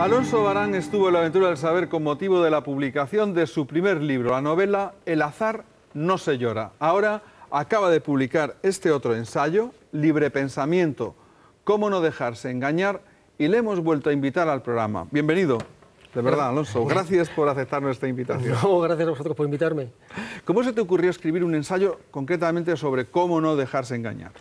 Alonso Barán estuvo en la aventura del saber con motivo de la publicación de su primer libro, la novela El azar no se llora. Ahora acaba de publicar este otro ensayo, Libre Pensamiento, cómo no dejarse engañar, y le hemos vuelto a invitar al programa. Bienvenido, de verdad, Alonso. Gracias por aceptar nuestra invitación. No, gracias a vosotros por invitarme. ¿Cómo se te ocurrió escribir un ensayo concretamente sobre cómo no dejarse engañar?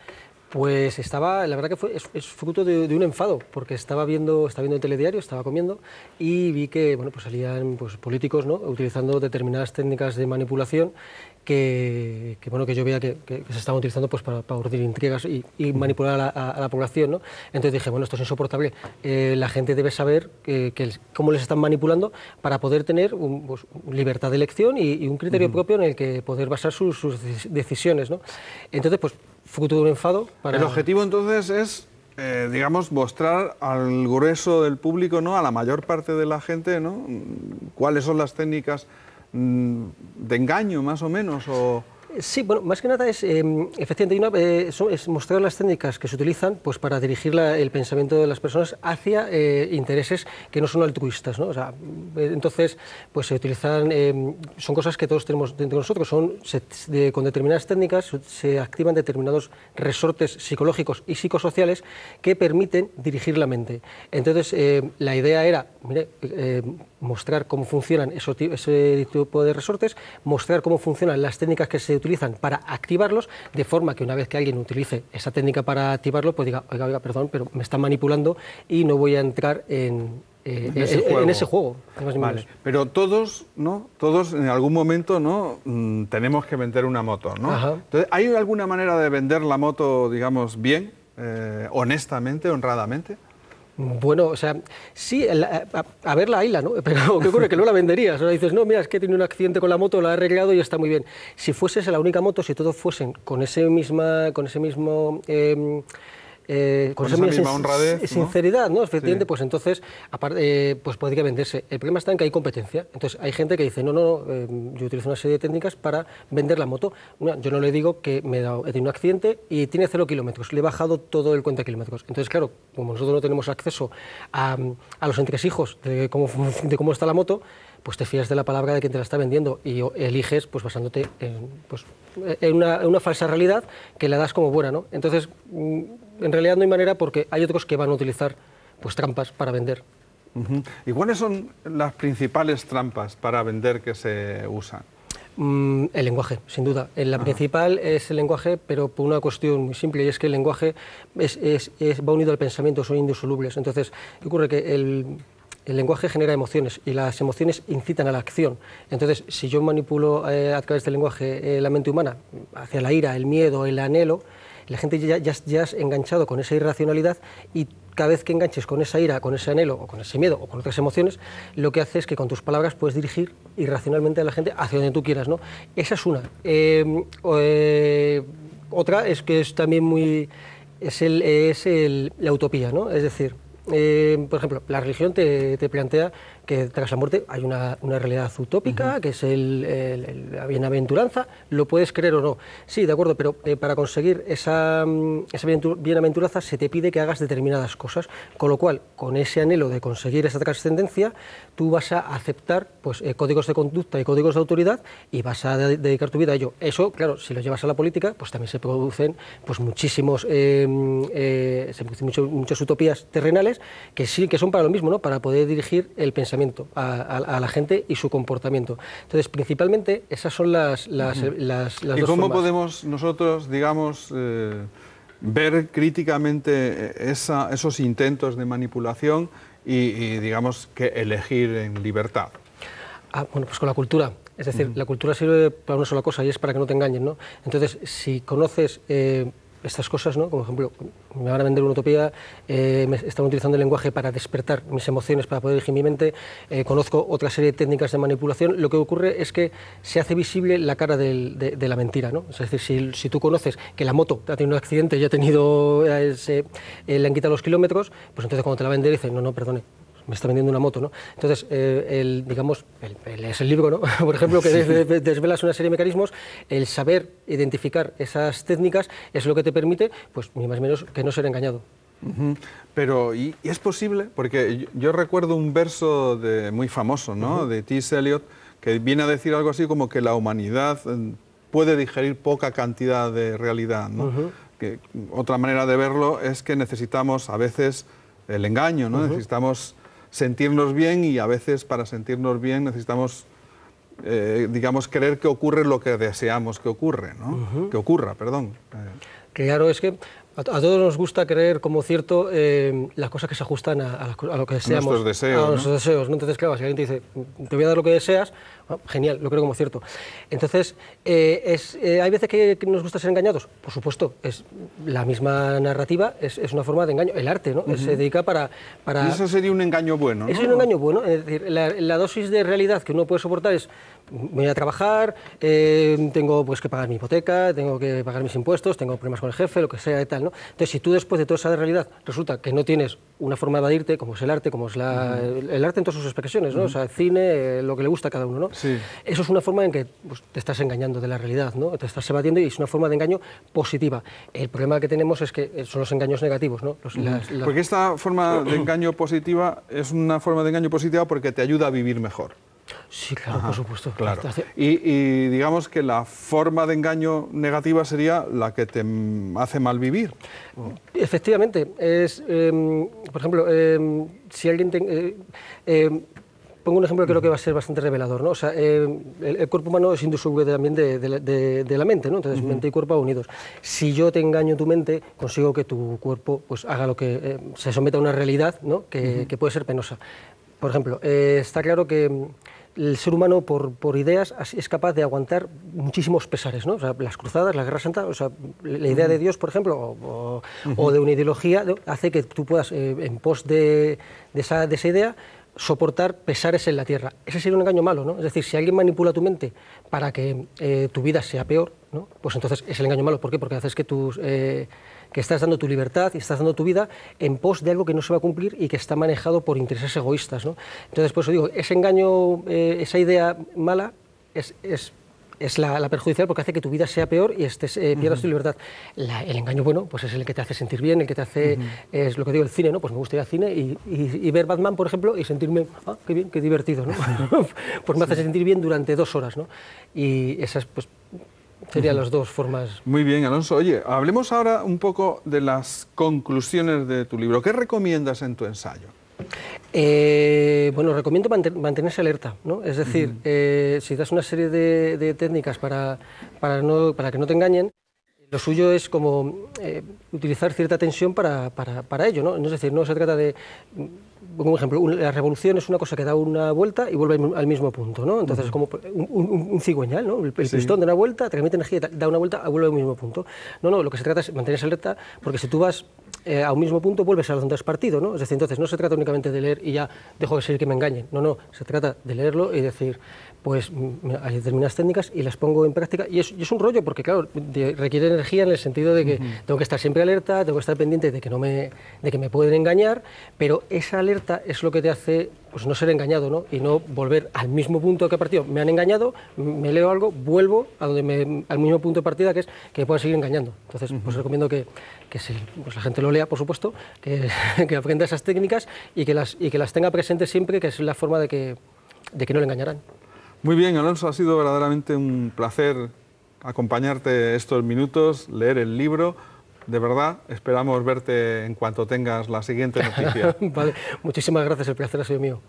Pues la verdad que es fruto de un enfado, porque estaba viendo el telediario, estaba comiendo y vi que bueno, pues salían políticos, ¿no?, utilizando determinadas técnicas de manipulación que yo veía que se estaban utilizando pues para urdir intrigas y manipular a la población, ¿no? Entonces dije, bueno, esto es insoportable, la gente debe saber cómo les están manipulando para poder tener libertad de elección y un criterio propio en el que poder basar sus decisiones, ¿no? Entonces, pues, fruto de un enfado. El objetivo entonces es, digamos, mostrar al grueso del público, ¿no?, a la mayor parte de la gente, ¿no?, cuáles son las técnicas de engaño, más o menos, o... Sí, bueno, más que nada es, efectivamente, es mostrar las técnicas que se utilizan pues, para dirigir el pensamiento de las personas hacia intereses que no son altruistas, ¿no? O sea, entonces, pues se utilizan, son cosas que todos tenemos dentro de nosotros, con determinadas técnicas se activan determinados resortes psicológicos y psicosociales que permiten dirigir la mente. Entonces, la idea era, mire, mostrar cómo funcionan ese tipo de resortes, mostrar cómo funcionan las técnicas que se utilizan para activarlos, de forma que una vez que alguien utilice esa técnica para activarlo, pues diga, oiga, perdón, pero me están manipulando y no voy a entrar en ese juego. Vale. Pero todos, ¿no?, todos en algún momento, ¿no?, tenemos que vender una moto, ¿no? Ajá. Entonces, ¿hay alguna manera de vender la moto, digamos, bien, honestamente, honradamente? Bueno, o sea, sí, a verla hayla, ¿no? Pero ¿qué ocurre? Que no la venderías. O sea, dices, no, mira, es que he tenido un accidente con la moto, la he arreglado y está muy bien. Si fuese la única moto, si todos fuesen con esa misma honradez, sinceridad, ¿no? Efectivamente, sí. Pues entonces, pues podría venderse. El problema está en que hay competencia. Entonces, hay gente que dice, no, yo utilizo una serie de técnicas para vender la moto. Yo no le digo que he tenido un accidente y tiene 0 kilómetros, le he bajado todo el cuenta de kilómetros. Entonces, claro, como nosotros no tenemos acceso a los entresijos de cómo está la moto, pues te fías de la palabra de quien te la está vendiendo y eliges pues basándote en una falsa realidad que la das como buena, ¿no? Entonces, en realidad no hay manera, porque hay otros que van a utilizar pues trampas para vender. ¿Y cuáles son las principales trampas para vender que se usan? El lenguaje, sin duda. La principal es el lenguaje, pero por una cuestión muy simple, y es que el lenguaje va unido al pensamiento, son indisolubles. Entonces, ¿qué ocurre? Que el lenguaje genera emociones y las emociones incitan a la acción. Entonces, si yo manipulo a través del lenguaje la mente humana hacia la ira, el miedo, el anhelo, la gente ya has enganchado con esa irracionalidad, y cada vez que enganches con esa ira, con ese anhelo o con ese miedo o con otras emociones, lo que hace es que con tus palabras puedes dirigir irracionalmente a la gente hacia donde tú quieras, ¿no? Esa es una. Otra es que es también la utopía, ¿no? Es decir, por ejemplo, la religión te plantea que tras la muerte hay una realidad utópica, que es la bienaventuranza. ¿Lo puedes creer o no? Sí, de acuerdo, pero para conseguir esa bienaventuranza se te pide que hagas determinadas cosas, con lo cual, con ese anhelo de conseguir esa trascendencia, tú vas a aceptar pues, códigos de conducta y códigos de autoridad y vas a dedicar tu vida a ello. Eso, claro, si lo llevas a la política, pues también se producen pues, muchas utopías terrenales que sí, que son para lo mismo, ¿no?, para poder dirigir el pensamiento a la gente y su comportamiento. Entonces, principalmente, esas son las ¿Y dos cómo formas. podemos nosotros, digamos, ver críticamente esos intentos de manipulación y digamos, que elegir en libertad? Bueno, pues con la cultura. Es decir, la cultura sirve para una sola cosa, y es para que no te engañen, ¿no? Entonces, si conoces estas cosas, ¿no?, como ejemplo, me van a vender una utopía, están utilizando el lenguaje para despertar mis emociones, para poder dirigir mi mente, conozco otra serie de técnicas de manipulación, lo que ocurre es que se hace visible la cara de la mentira, ¿no? Es decir, si tú conoces que la moto ha tenido un accidente y le han quitado los kilómetros, pues entonces cuando te la venden dicen, no, perdone, me está vendiendo una moto, ¿no? Entonces, es el libro, ¿no? Por ejemplo, que desvelas una serie de mecanismos, el saber identificar esas técnicas es lo que te permite, pues ni más ni menos que no ser engañado. Pero, ¿y es posible? Porque yo recuerdo un verso muy famoso, ¿no? De T.S. Eliot, que viene a decir algo así como que la humanidad puede digerir poca cantidad de realidad, ¿no? Que otra manera de verlo es que necesitamos a veces el engaño, ¿no? Necesitamos sentirnos bien y a veces para sentirnos bien necesitamos, digamos, creer que ocurre lo que deseamos que ocurre, ¿no? Que ocurra, perdón. Claro, es que a todos nos gusta creer como cierto las cosas que se ajustan a lo que deseamos. A nuestros deseos. A nuestros deseos, ¿no? Entonces, claro, si alguien te dice, te voy a dar lo que deseas, bueno, genial, lo creo como cierto. Entonces, ¿hay veces que nos gusta ser engañados? Por supuesto, es la misma narrativa, es una forma de engaño. El arte, ¿no? Se dedica para... Y eso sería un engaño bueno, ¿no? Eso es un engaño bueno. Es decir, la dosis de realidad que uno puede soportar es, voy a trabajar, tengo pues, que pagar mi hipoteca, tengo que pagar mis impuestos, tengo problemas con el jefe, lo que sea y tal, ¿no? Entonces, si tú después de toda esa realidad resulta que no tienes una forma de evadirte, como es el arte, como es el arte en todas sus expresiones, ¿no? O sea, el cine, lo que le gusta a cada uno, ¿no? Sí. Eso es una forma en que pues, te estás engañando de la realidad, ¿no? Te estás evadiendo y es una forma de engaño positiva. El problema que tenemos es que son los engaños negativos, ¿no? Porque esta forma de engaño positiva es una forma de engaño positiva porque te ayuda a vivir mejor. Sí, claro, por supuesto. Claro. Y digamos que la forma de engaño negativa sería la que te hace mal vivir. Efectivamente. Por ejemplo, si alguien... pongo un ejemplo que creo que va a ser bastante revelador, ¿no? O sea, el cuerpo humano es indisoluble también de la mente, ¿no? Entonces, mente y cuerpo unidos. Si yo te engaño tu mente, consigo que tu cuerpo pues, haga lo que... se someta a una realidad, ¿no? que puede ser penosa. Por ejemplo, está claro que el ser humano, por ideas, es capaz de aguantar muchísimos pesares, ¿no? O sea, las cruzadas, la Guerra Santa, o sea, la idea de Dios, por ejemplo, o de una ideología, hace que tú puedas, en pos de esa idea, soportar pesares en la tierra. Ese sería un engaño malo, ¿no? Es decir, si alguien manipula tu mente para que tu vida sea peor, ¿no? Pues entonces es el engaño malo. ¿Por qué? Porque haces que estás dando tu libertad y estás dando tu vida en pos de algo que no se va a cumplir y que está manejado por intereses egoístas, ¿no? Entonces, por eso digo, ese engaño, esa idea mala es la perjudicial porque hace que tu vida sea peor y pierdas tu libertad. El engaño bueno pues es el que te hace sentir bien, el que te hace, es lo que digo, el cine, ¿no? Pues me gusta ir al cine y ver Batman, por ejemplo, y sentirme, qué bien, qué divertido, ¿no? Pues me hace sentir bien durante 2 horas, ¿no? Y esas, pues, serían las dos formas. Muy bien, Alonso. Oye, hablemos ahora un poco de las conclusiones de tu libro. ¿Qué recomiendas en tu ensayo? Bueno, recomiendo mantenerse alerta, ¿no? Es decir, si das una serie de técnicas para que no te engañen, lo suyo es como utilizar cierta tensión para ello, ¿no? Es decir, no se trata de... Como ejemplo, la revolución es una cosa que da una vuelta y vuelve al mismo punto, ¿no? Entonces es como un cigüeñal, ¿no? El pistón da una vuelta, transmite energía, da una vuelta, vuelve al mismo punto. No, lo que se trata es mantenerse alerta, porque si tú vas a un mismo punto, vuelves a donde has partido, ¿no? Es decir, entonces no se trata únicamente de leer y ya dejo de ser que me engañen. No, se trata de leerlo y decir, pues hay determinadas técnicas y las pongo en práctica. Y es un rollo, porque claro, requiere energía en el sentido de que tengo que estar siempre alerta, tengo que estar pendiente de que me pueden engañar, pero esa alerta es lo que te hace pues no ser engañado, ¿no? Y no volver al mismo punto que he partido. Me han engañado, me leo algo, vuelvo al mismo punto de partida, que es que me puedan seguir engañando. Entonces, pues recomiendo que pues la gente lo lea, por supuesto, que aprenda esas técnicas y que las tenga presentes siempre, que es la forma de que no le engañarán. Muy bien, Alonso, ha sido verdaderamente un placer acompañarte estos minutos, leer el libro. De verdad, esperamos verte en cuanto tengas la siguiente noticia. Vale, muchísimas gracias, el placer ha sido mío.